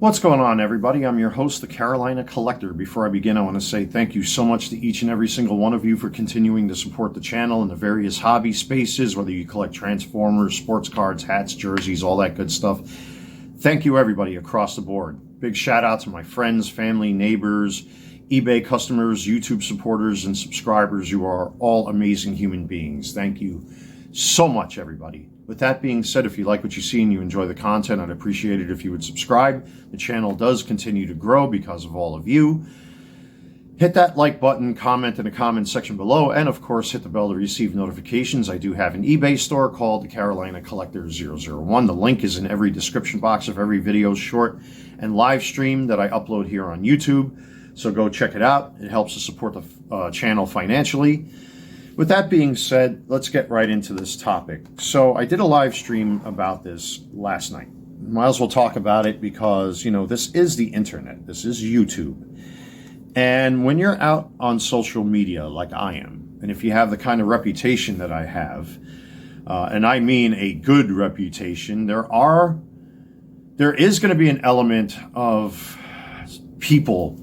What's going on, everybody? I'm your host, the Carolina Collector. Before I begin, I want to say thank you so much to each and every single one of you for continuing to support the channel in the various hobby spaces, whether you collect Transformers, sports cards, hats, jerseys, all that good stuff. Thank you, everybody, across the board. Big shout out to my friends, family, neighbors, eBay customers, YouTube supporters, and subscribers. You are all amazing human beings. Thank you so much, everybody. With that being said, if you like what you see and you enjoy the content, I'd appreciate it if you would subscribe. The channel does continue to grow because of all of you. Hit that like button, comment in the comment section below, and of course hit the bell to receive notifications. I do have an eBay store called the Carolina Collector 001. The link is in every description box of every video, short, and live stream that I upload here on YouTube. So go check it out. It helps to support the channel financially. With that being said, let's get right into this topic. So I did a live stream about this last night. Might as well talk about it because, you know, this is the internet. This is YouTube. And when you're out on social media like I am, and if you have the kind of reputation that I have, and I mean a good reputation, there is going to be an element of people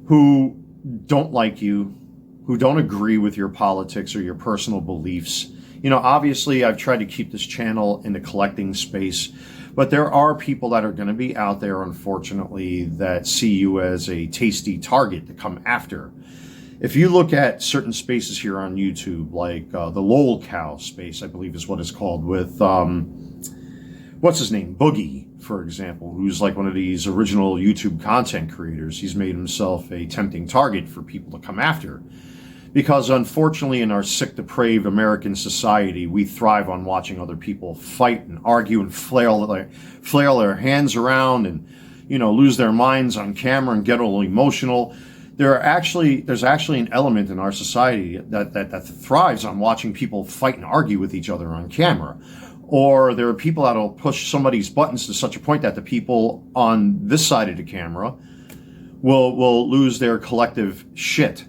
who don't like you, who don't agree with your politics or your personal beliefs. You know, obviously I've tried to keep this channel in the collecting space, but there are people that are going to be out there, unfortunately, that see you as a tasty target to come after. If you look at certain spaces here on YouTube, like the Lol Cow space, I believe is what it's called, with, what's his name? Boogie, for example, who's like one of these original YouTube content creators. He's made himself a tempting target for people to come after. Because unfortunately in our sick, depraved American society, we thrive on watching other people fight and argue and flail their hands around and, you know, lose their minds on camera and get all emotional. There's actually an element in our society that thrives on watching people fight and argue with each other on camera. Or there are people that will push somebody's buttons to such a point that the people on this side of the camera will lose their collective shit.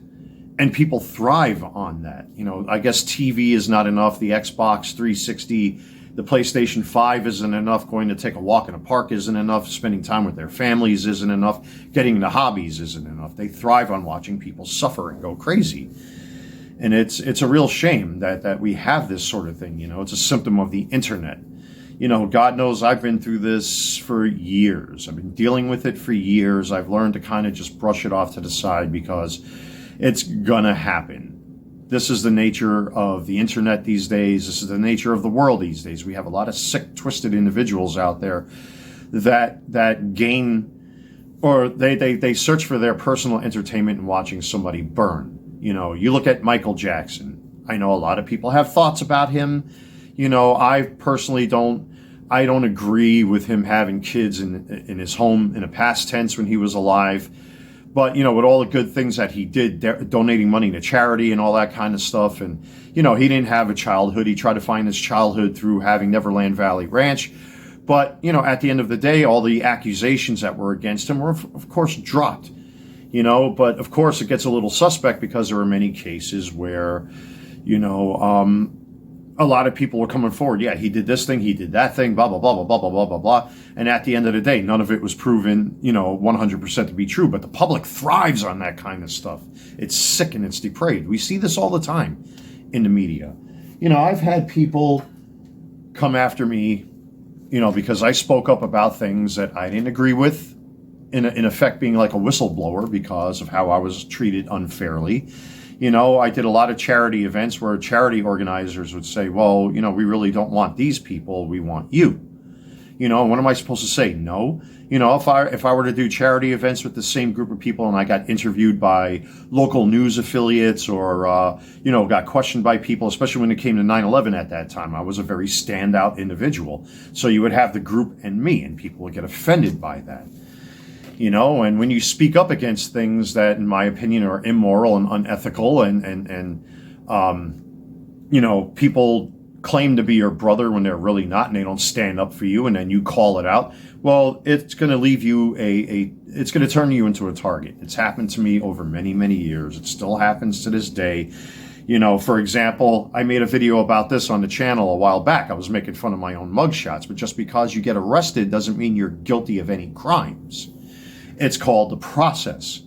And people thrive on that. You know, I guess TV is not enough. The Xbox 360, the PlayStation 5 isn't enough. Going to take a walk in a park isn't enough. Spending time with their families isn't enough. Getting into hobbies isn't enough. They thrive on watching people suffer and go crazy. And it's a real shame that we have this sort of thing. You know, it's a symptom of the internet. You know, God knows I've been through this for years. I've been dealing with it for years. I've learned to kind of just brush it off to the side because it's gonna happen. This is the nature of the internet these days. This is the nature of the world these days. We have a lot of sick, twisted individuals out there that gain, or they search for their personal entertainment in watching somebody burn. You know, you look at Michael Jackson. I know a lot of people have thoughts about him. You know, I personally don't agree with him having kids in his home in a past tense when he was alive. But, you know, with all the good things that he did, donating money to charity and all that kind of stuff. And, you know, he didn't have a childhood. He tried to find his childhood through having Neverland Valley Ranch. But, you know, at the end of the day, all the accusations that were against him were, of course, dropped. You know, but, of course, it gets a little suspect because there are many cases where, you know, a lot of people were coming forward. Yeah, he did this thing, he did that thing, blah, blah, blah, blah, blah, blah, blah, blah, blah. And at the end of the day, none of it was proven, you know, 100% to be true. But the public thrives on that kind of stuff. It's sick and it's depraved. We see this all the time in the media. You know, I've had people come after me, you know, because I spoke up about things that I didn't agree with, in effect being like a whistleblower because of how I was treated unfairly. You know, I did a lot of charity events where charity organizers would say, well, you know, we really don't want these people, we want you. You know, what am I supposed to say? No. You know, if I were to do charity events with the same group of people and I got interviewed by local news affiliates or, you know, got questioned by people, especially when it came to 9/11 at that time, I was a very standout individual. So you would have the group and me, and people would get offended by that. You know, and when you speak up against things that, in my opinion, are immoral and unethical and you know, people claim to be your brother when they're really not and they don't stand up for you and then you call it out, well, it's going to leave you it's going to turn you into a target. It's happened to me over many, many years. It still happens to this day. For example, I made a video about this on the channel a while back. I was making fun of my own mugshots, but just because you get arrested doesn't mean you're guilty of any crimes. It's called the process.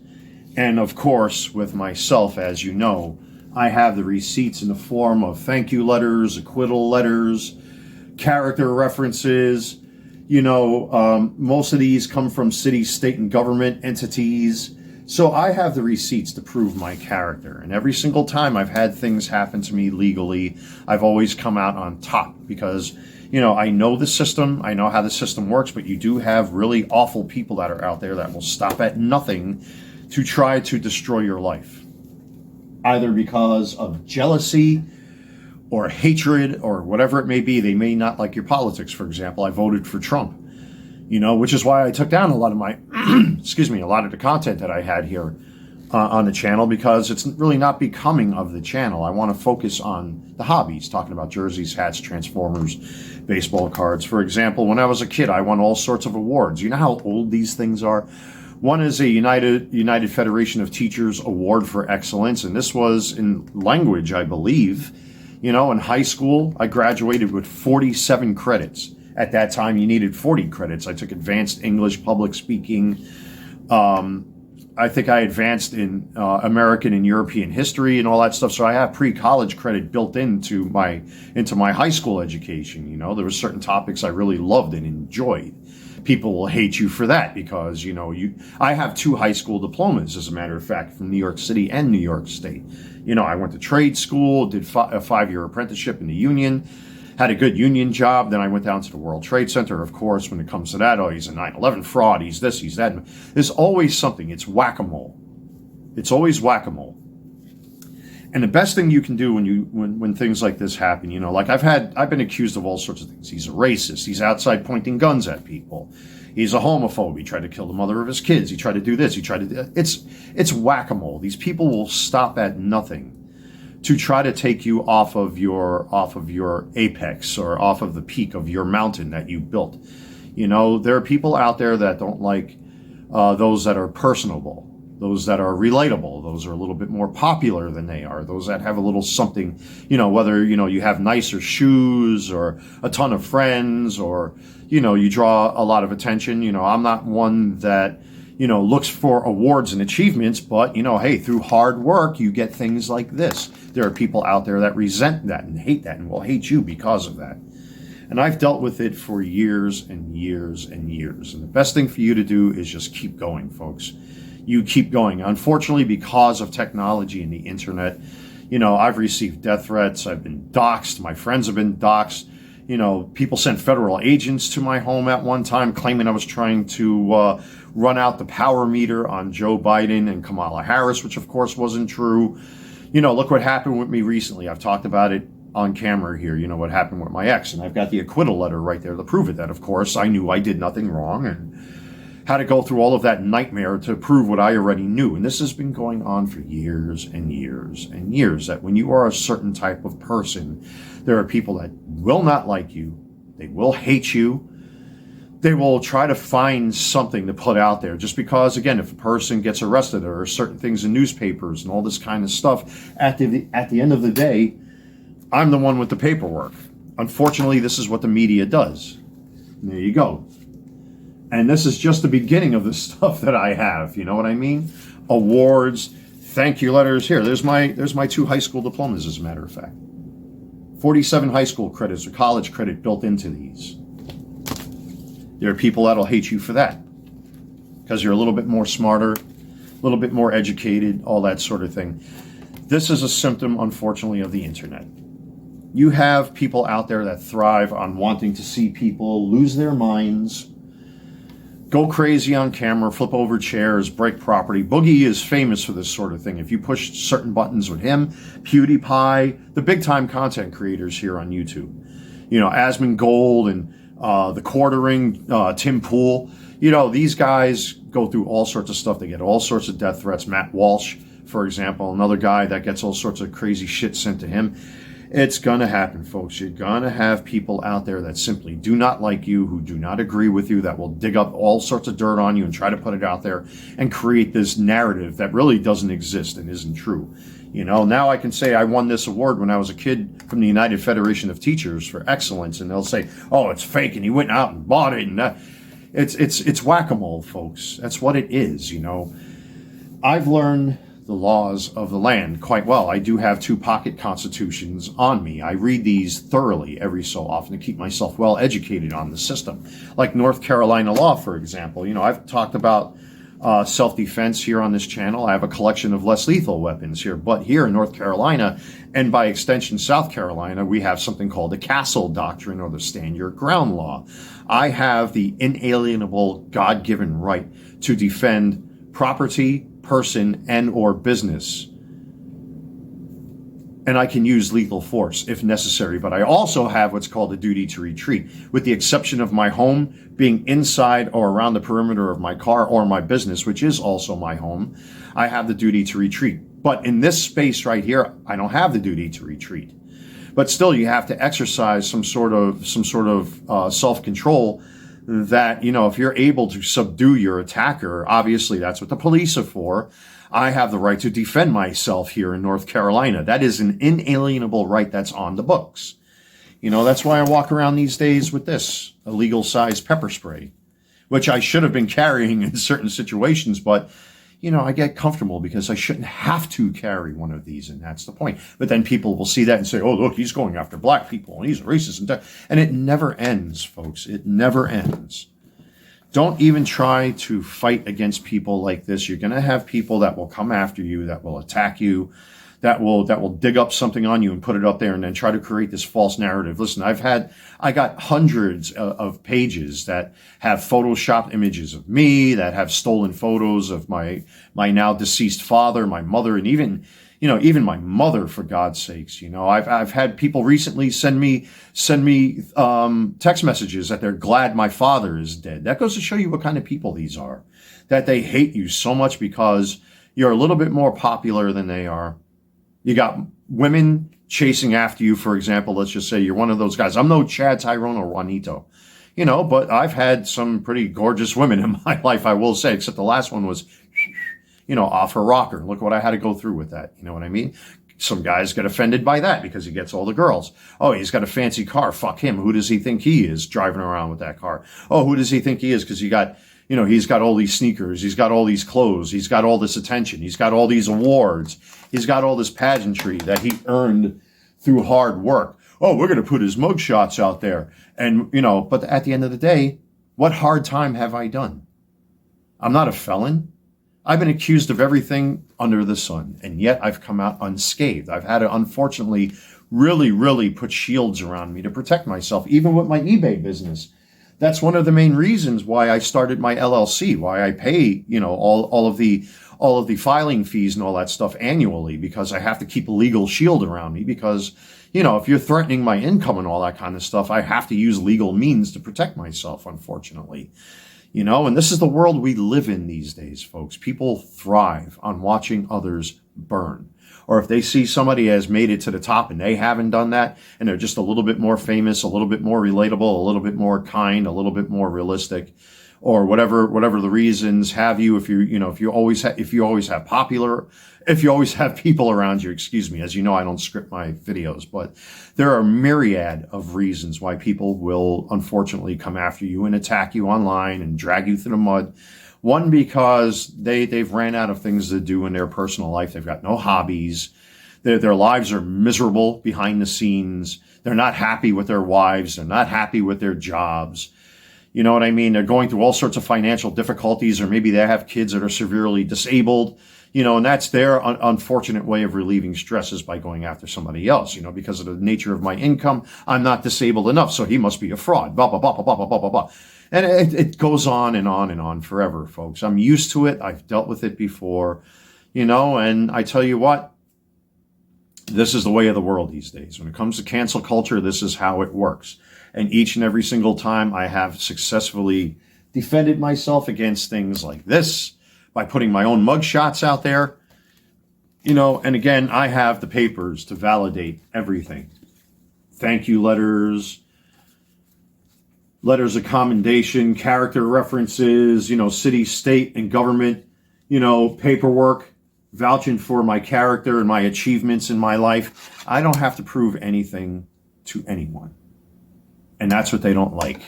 And of course, with myself, as you know, I have the receipts in the form of thank you letters, acquittal letters, character references. Most of these come from city, state, and government entities. So I have the receipts to prove my character. And every single time I've had things happen to me legally, I've always come out on top because, I know the system. I know how the system works, but you do have really awful people that are out there that will stop at nothing to try to destroy your life. Either because of jealousy or hatred or whatever it may be. They may not like your politics, for example. I voted for Trump. Which is why I took down a lot of my, a lot of the content that I had here on the channel, because it's really not becoming of the channel. I want to focus on the hobbies, talking about jerseys, hats, transformers, baseball cards. For example, when I was a kid, I won all sorts of awards. You know how old these things are? One is a United Federation of Teachers Award for Excellence, and this was in language, I believe. In high school, I graduated with 47 credits. At that time, you needed 40 credits. I took advanced English, public speaking. I think I advanced in American and European history and all that stuff. So I have pre-college credit built into my high school education. There were certain topics I really loved and enjoyed. People will hate you for that because, I have 2 high school diplomas, as a matter of fact, from New York City and New York State. I went to trade school, did a 5-year apprenticeship in the union. Had a good union job. Then I went down to the World Trade Center. Of course, when it comes to that, he's a 9/11 fraud. He's this, he's that. There's always something. It's whack-a-mole. It's always whack-a-mole. And the best thing you can do when things like this happen, like I've been accused of all sorts of things. He's a racist. He's outside pointing guns at people. He's a homophobe. He tried to kill the mother of his kids. He tried to do this. He tried to do. It's whack-a-mole. These people will stop at nothing to try to take you off of your apex or off of the peak of your mountain that you built. There are people out there that don't like those that are personable, those that are relatable, those are a little bit more popular than they are, those that have a little something, whether, you have nicer shoes or a ton of friends or, you draw a lot of attention. I'm not one that, looks for awards and achievements, but, hey, through hard work, you get things like this. There are people out there that resent that and hate that and will hate you because of that. And I've dealt with it for years and years and years. And the best thing for you to do is just keep going, folks. You keep going. Unfortunately, because of technology and the internet, I've received death threats. I've been doxxed. My friends have been doxxed. People sent federal agents to my home at one time claiming I was trying to run out the power meter on Joe Biden and Kamala Harris, which of course wasn't true. Look what happened with me recently. I've talked about it on camera here, what happened with my ex, and I've got the acquittal letter right there to prove it, that of course I knew I did nothing wrong and had to go through all of that nightmare to prove what I already knew. And this has been going on for years and years and years, that when you are a certain type of person, there are people that will not like you. They will hate you. They will try to find something to put out there just because, again, if a person gets arrested, there are certain things in newspapers and all this kind of stuff. At the end of the day, I'm the one with the paperwork. Unfortunately, this is what the media does. And there you go. And this is just the beginning of the stuff that I have. You know what I mean? Awards, thank you letters. Here, there's my 2 high school diplomas, as a matter of fact. 47 high school credits or college credit built into these. There are people that'll hate you for that because you're a little bit more smarter, a little bit more educated, all that sort of thing. This is a symptom, unfortunately, of the internet. You have people out there that thrive on wanting to see people lose their minds, go crazy on camera, flip over chairs, break property. Boogie is famous for this sort of thing. If you push certain buttons with him, PewDiePie, the big-time content creators here on YouTube, Asmongold and the Quartering, Tim Pool, these guys go through all sorts of stuff. They get all sorts of death threats. Matt Walsh, for example, another guy that gets all sorts of crazy shit sent to him. It's going to happen, folks. You're going to have people out there that simply do not like you, who do not agree with you, that will dig up all sorts of dirt on you and try to put it out there and create this narrative that really doesn't exist and isn't true. You know, now I can say I won this award when I was a kid from the United Federation of Teachers for excellence, and they'll say, oh, it's fake, and he went out and bought it. And it's whack-a-mole, folks. That's what it is, you know. I've learned the laws of the land quite well. I do have 2 pocket constitutions on me. I read these thoroughly every so often to keep myself well educated on the system. Like North Carolina law, for example. You know, I've talked about self-defense here on this channel. I have a collection of less lethal weapons here. But here in North Carolina, and by extension South Carolina, we have something called the Castle Doctrine, or the Stand Your Ground law. I have the inalienable God-given right to defend property, person, and or business, and I can use lethal force if necessary. But I also have what's called a duty to retreat, with the exception of my home being inside or around the perimeter of my car or my business, which is also my home. I have the duty to retreat. But in this space right here, I don't have the duty to retreat. But still, you have to exercise some sort of self-control, that, you know, if you're able to subdue your attacker, obviously that's what the police are for. I have the right to defend myself here in North Carolina. That is an inalienable right that's on the books. You know, that's why I walk around these days with this, a legal-sized pepper spray, which I should have been carrying in certain situations, but, you know, I get comfortable because I shouldn't have to carry one of these, and that's the point. But then people will see that and say, oh, look, he's going after black people, and he's a racist. And it never ends, folks. It never ends. Don't even try to fight against people like this. You're going to have people that will come after you, that will attack you, that will dig up something on you and put it up there and then try to create this false narrative. Listen, I got hundreds of pages that have photoshopped images of me, that have stolen photos of my now deceased father, my mother, and even my mother, for God's sakes. You know, I've had people recently send me text messages that they're glad my father is dead. That goes to show you what kind of people these are, that they hate you so much because you're a little bit more popular than they are. You got women chasing after you, for example. Let's just say you're one of those guys. I'm no Chad, Tyrone, or Juanito, you know, but I've had some pretty gorgeous women in my life, I will say, except the last one was, you know, off her rocker. Look what I had to go through with that. You know what I mean? Some guys get offended by that because he gets all the girls. Oh, he's got a fancy car. Fuck him. Who does he think he is driving around with that car? Oh, who does he think he is? Because he's got all these sneakers. He's got all these clothes. He's got all this attention. He's got all these awards. He's got all this pageantry that he earned through hard work. Oh, we're going to put his mugshots out there. And, you know, but at the end of the day, what hard time have I done? I'm not a felon. I've been accused of everything under the sun, and yet I've come out unscathed. I've had to, unfortunately, really, really put shields around me to protect myself, even with my eBay business. That's one of the main reasons why I started my LLC, why I pay, you know, all of the filing fees and all that stuff annually, because I have to keep a legal shield around me, because, you know, if you're threatening my income and all that kind of stuff, I have to use legal means to protect myself, unfortunately. You know, and this is the world we live in these days, folks. People thrive on watching others burn. Or if they see somebody has made it to the top and they haven't done that, and they're just a little bit more famous, a little bit more relatable, a little bit more kind, a little bit more realistic, or whatever the reasons have you, if you always have people around you, excuse me. As you know, I don't script my videos, but there are a myriad of reasons why people will unfortunately come after you and attack you online and drag you through the mud. One, because they've ran out of things to do in their personal life. They've got no hobbies. Their lives are miserable behind the scenes. They're not happy with their wives. They're not happy with their jobs. You know what I mean? They're going through all sorts of financial difficulties, or maybe they have kids that are severely disabled, you know, and that's their unfortunate way of relieving stresses by going after somebody else, you know, because of the nature of my income. I'm not disabled enough, so he must be a fraud, blah, blah, blah, blah, blah, blah, blah, blah. And it goes on and on and on forever, folks. I'm used to it. I've dealt with it before, you know, and I tell you what, this is the way of the world these days. When it comes to cancel culture, this is how it works. And each and every single time I have successfully defended myself against things like this by putting my own mugshots out there. And again, I have the papers to validate everything. Thank you letters, letters of commendation, character references, city, state, and government, paperwork, vouching for my character and my achievements in my life. I don't have to prove anything to anyone. And that's what they don't like.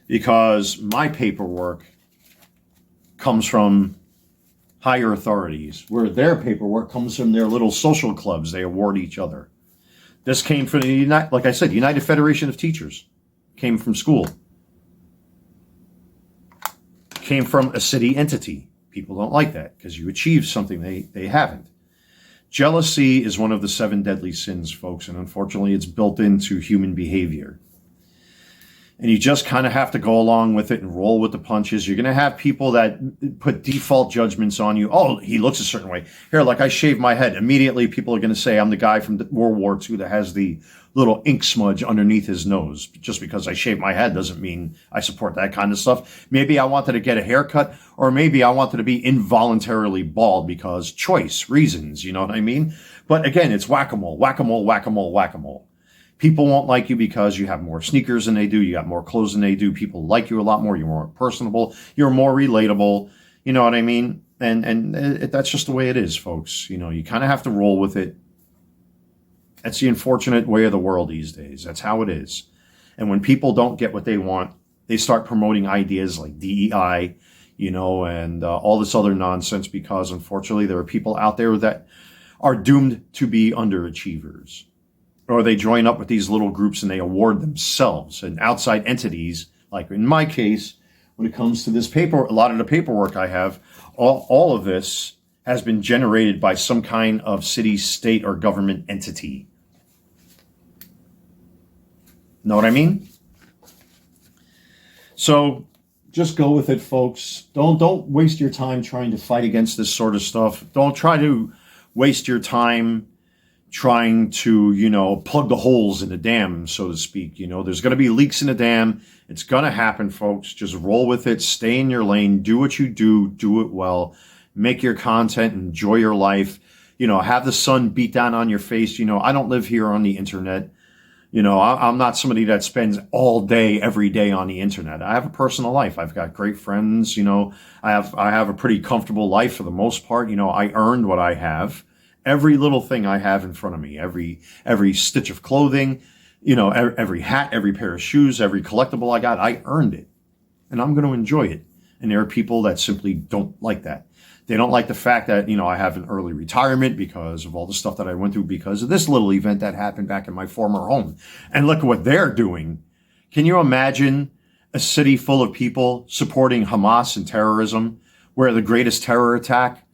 Because my paperwork comes from higher authorities, where their paperwork comes from their little social clubs they award each other. This came from the like I said, United Federation of Teachers. Came from school. Came from a city entity. People don't like that because you achieved something they haven't. Jealousy is one of the 7 deadly sins, folks, and unfortunately it's built into human behavior. And you just kind of have to go along with it and roll with the punches. You're going to have people that put default judgments on you. Oh, he looks a certain way. Here, like I shave my head. Immediately, people are going to say I'm the guy from World War II that has the little ink smudge underneath his nose. Just because I shave my head doesn't mean I support that kind of stuff. Maybe I wanted to get a haircut, or maybe I wanted to be involuntarily bald because choice, reasons, you know what I mean? But again, it's whack-a-mole, whack-a-mole, whack-a-mole, whack-a-mole. People won't like you because you have more sneakers than they do. You got more clothes than they do. People like you a lot more. You're more personable. You're more relatable. You know what I mean? And that's just the way it is, folks. You kind of have to roll with it. That's the unfortunate way of the world these days. That's how it is. And when people don't get what they want, they start promoting ideas like DEI, and all this other nonsense because, unfortunately, there are people out there that are doomed to be underachievers. Or they join up with these little groups and they award themselves and outside entities. Like in my case, when it comes to this paper, a lot of the paperwork I have, all of this has been generated by some kind of city, state, or government entity. Know what I mean? So just go with it, folks. Don't waste your time trying to fight against this sort of stuff. Don't try to waste your time trying to, plug the holes in the dam, so to speak. There's going to be leaks in the dam. It's going to happen, folks. Just roll with it. Stay in your lane. Do what you do. Do it well. Make your content. Enjoy your life. Have the sun beat down on your face. I don't live here on the internet. I'm not somebody that spends all day, every day on the internet. I have a personal life. I've got great friends. I have a pretty comfortable life for the most part. I earned what I have. Every little thing I have in front of me, every stitch of clothing, every hat, every pair of shoes, every collectible I got, I earned it. And I'm going to enjoy it. And there are people that simply don't like that. They don't like the fact that, I have an early retirement because of all the stuff that I went through because of this little event that happened back in my former home. And look at what they're doing. Can you imagine a city full of people supporting Hamas and terrorism, where the greatest terror attack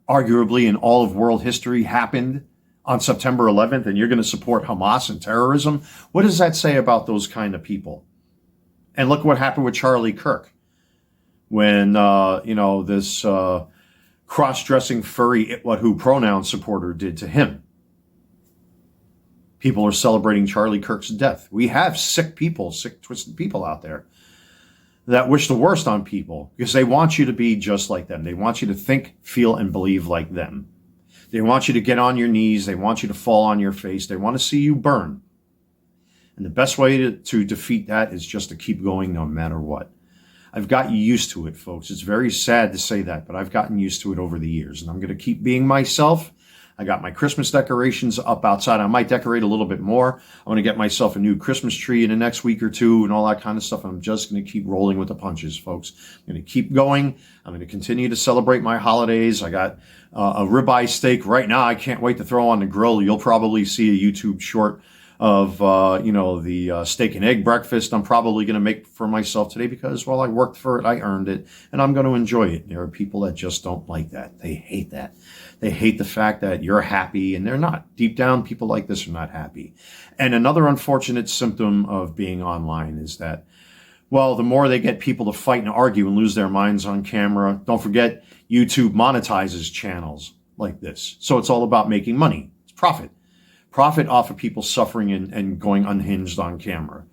arguably in all of world history happened on September 11th, and you're going to support Hamas and terrorism? What does that say about those kind of people? And look what happened with Charlie Kirk when, this cross-dressing furry it what who pronoun supporter did to him. People are celebrating Charlie Kirk's death. We have sick people, sick, twisted people out there that wish the worst on people because they want you to be just like them. They want you to think, feel, and believe like them. They want you to get on your knees. They want you to fall on your face. They want to see you burn. And the best way to defeat that is just to keep going no matter what. I've gotten used to it, folks. It's very sad to say that, but I've gotten used to it over the years. And I'm going to keep being myself. I got my Christmas decorations up outside. I might decorate a little bit more. I'm going to get myself a new Christmas tree in the next week or two and all that kind of stuff. I'm just going to keep rolling with the punches, folks. I'm going to keep going. I'm going to continue to celebrate my holidays. I got a ribeye steak right now. I can't wait to throw on the grill. You'll probably see a YouTube short of, the steak and egg breakfast I'm probably going to make for myself today because, well, I worked for it. I earned it, and I'm going to enjoy it. There are people that just don't like that. They hate that. They hate the fact that you're happy, and they're not. Deep down, people like this are not happy. And another unfortunate symptom of being online is that, well, the more they get people to fight and argue and lose their minds on camera, don't forget, YouTube monetizes channels like this. So it's all about making money. It's profit. Profit off of people suffering and going unhinged on camera.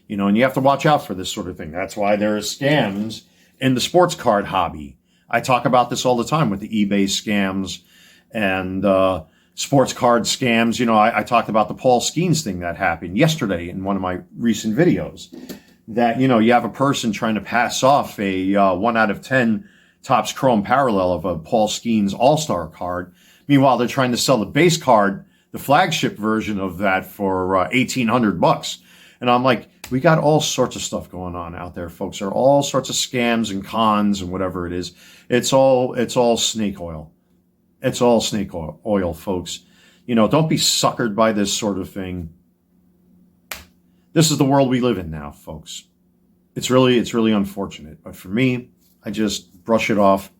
And you have to watch out for this sort of thing. That's why there are scams in the sports card hobby. I talk about this all the time with the eBay scams and sports card scams. You know, I talked about the Paul Skeens thing that happened yesterday in one of my recent videos. That, you know, you have a person trying to pass off a 1 out of 10 Topps Chrome parallel of a Paul Skeens All-Star card. Meanwhile, they're trying to sell the base card, the flagship version of that, for $1,800. And I'm like, we got all sorts of stuff going on out there, folks. There are all sorts of scams and cons and whatever it is. It's all snake oil. It's all snake oil, folks. You know, don't be suckered by this sort of thing. This is the world we live in now, folks. It's really unfortunate. But for me, I just brush it off.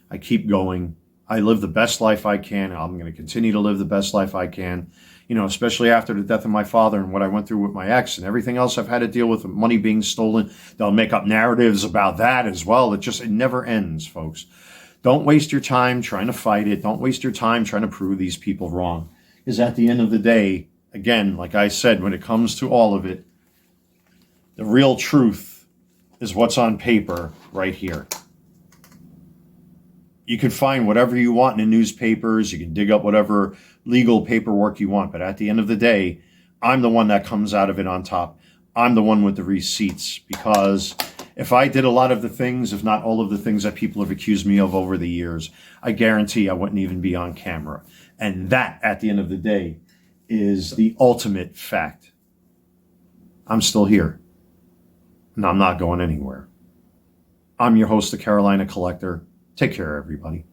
I keep going. I live the best life I can. I'm going to continue to live the best life I can. You know, especially after the death of my father and what I went through with my ex and everything else I've had to deal with money being stolen. They'll make up narratives about that as well. It never ends, folks. Don't waste your time trying to fight it. Don't waste your time trying to prove these people wrong. Because at the end of the day, again, like I said, when it comes to all of it, the real truth is what's on paper right here. You can find whatever you want in the newspapers. You can dig up whatever legal paperwork you want. But at the end of the day, I'm the one that comes out of it on top. I'm the one with the receipts. Because if I did a lot of the things, if not all of the things that people have accused me of over the years, I guarantee I wouldn't even be on camera. And that, at the end of the day, is the ultimate fact. I'm still here. And I'm not going anywhere. I'm your host, the Carolina Collector. Take care, everybody.